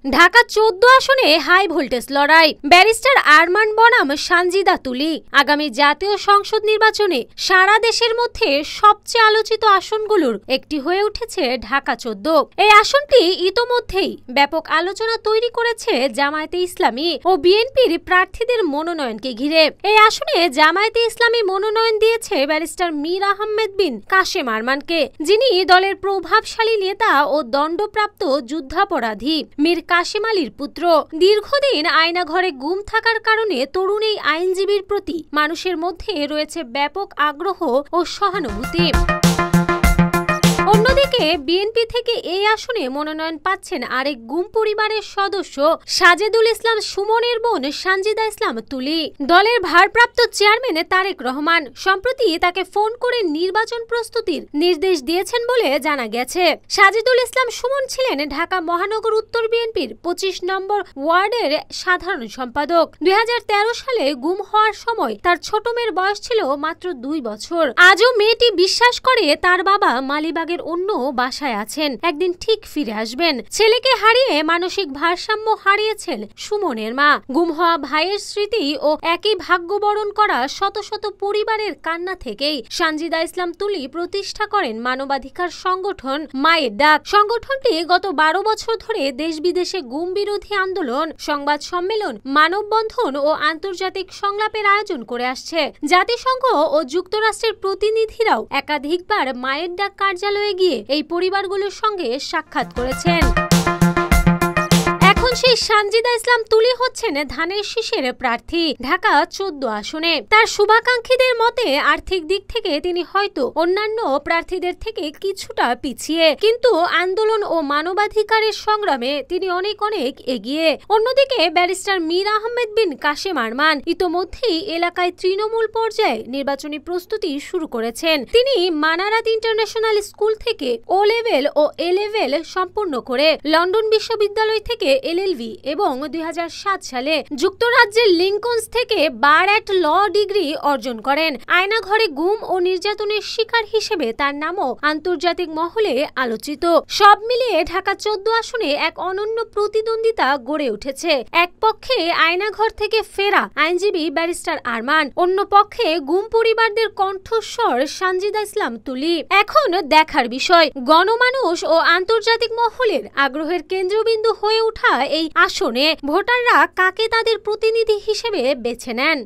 ঢাকা ১৪ আসনে high voltage লড়াই। Barrister Arman বনাম সানজিদা তুলি। আগামী জাতীয় সংসদ নির্বাচনে সারা দেশের মধ্যে সবচেয়ে আলোচিত আসনগুলোর একটি হয়ে উঠেছে ঢাকা ১৪। এই আসনটি ইতোমধ্যেই ব্যাপক আলোচনা তৈরি করেছে জামায়াতে ইসলামী ও বিএনপির প্রার্থীদের মনোনয়নকে ঘিরে। এই আসনে জামায়াতে ইসলামী মনোনয়ন দিয়েছে ব্যারিস্টার মীর আহমেদ বিন কাশেম আরমানকে, যিনি দলের প্রভাবশালী নেতা ও দণ্ডপ্রাপ্ত যুদ্ধাপরাধী মীর কাশেম আলীর পুত্র। দীর্ঘদিন আয়নাঘরে গুম থাকার কারণে তরুণ এই আইনজীবীর প্রতি মানুষের মধ্যে রয়েছে ব্যাপক আগ্রহ ও সহানুভূতি। অন্যদিকে বিএনপি থেকে এই আসনে মনোনয়ন পাচ্ছেন আরেক গুম পরিবারের সদস্য সাজেদুল ইসলাম সুমনের বোন সানজিদা ইসলাম তুলি। দলের ভারপ্রাপ্ত চেয়ারম্যান তারেক রহমান সম্প্রতি তাকে ফোন করে নির্বাচন প্রস্তুতির নির্দেশ দিয়েছেন বলে জানা গেছে। সাজেদুল ইসলাম সুমন ছিলেন ঢাকা মহানগর উত্তর বিএনপির ২৫ নম্বর ওয়ার্ডের সাধারণ সম্পাদক। ২০১৩ সালে গুম হওয়ার সময় তার ছোট মেয়ের বয়স ছিল মাত্র ২ বছর। আজও মেয়েটি বিশ্বাস করে তার বাবা মালিবাগের অন্য বাসায় আছেন, একদিন ঠিক ফিরে আসবেন। ছেলেকে হারিয়ে মানসিক ভারসাম্য হারিয়েছেন সুমনের মা। গুম হওয়া ভাইয়ের স্মৃতি ও একই ভাগ্য বরণ করা শত শত পরিবারের কান্না থেকেই সানজিদা ইসলাম তুলি প্রতিষ্ঠা করেন মানবাধিকার সংগঠন মায়ের ডাক। সংগঠনটি গত ১২ বছর ধরে দেশ বিদেশে গুম বিরোধী আন্দোলন, সংবাদ সম্মেলন, মানববন্ধন ও আন্তর্জাতিক সংলাপের আয়োজন করে আসছে। জাতিসংঘ ও যুক্তরাষ্ট্রের প্রতিনিধিরাও একাধিকবার মায়ের ডাক কার্যালয়ে গিয়ে এই পরিবারগুলোর সঙ্গে সাক্ষাৎ করেছেন। এখন সেই সানজিদা ইসলাম তুলি হচ্ছেন ধানের শীষের প্রার্থী ঢাকা ১৪ আসনে। তার শুভাকাঙ্ক্ষীদের মতে আর্থিক দিক থেকে তিনি হয়তো অন্যান্য প্রার্থীদের থেকে কিছুটা পিছিয়ে, কিন্তু আন্দোলন ও মানবাধিকারের সংগ্রামে তিনি অনেক এগিয়ে। অন্যদিকে ব্যারিস্টার মীর আহমেদ বিন কাশেম আরমান ইতোমধ্যেই এলাকায় তৃণমূল পর্যায়ে নির্বাচনী প্রস্তুতি শুরু করেছেন। তিনি মানারাত ইন্টারন্যাশনাল স্কুল থেকে ও লেভেল ও এ লেভেল সম্পূর্ণ করে লন্ডন বিশ্ববিদ্যালয় থেকে এলএলবি এবং ২০০৭ সালে যুক্তরাজ্যের লিঙ্কনস থেকে বার অ্যাট ল ডিগ্রি অর্জন করেন। আয়নাঘরে গুম ও নির্যাতনের শিকার হিসেবে তার নামও আন্তর্জাতিক মহলে আলোচিত। সব মিলিয়ে ঢাকা ১৪ আসনে এক অনন্য প্রতিদ্বন্দ্বিতা গড়ে উঠেছে। এক পক্ষে আয়নাঘর থেকে ফেরা আইনজীবী ব্যারিস্টার আরমান, অন্য পক্ষে গুম পরিবারদের কণ্ঠস্বর সানজিদা ইসলাম তুলি। এখন দেখার বিষয় গণমানুষ ও আন্তর্জাতিক মহলের আগ্রহের কেন্দ্রবিন্দু হয়ে ওঠা এই আসনে ভোটাররা কাকে তাদের প্রতিনিধি হিসেবে বেছে নেন।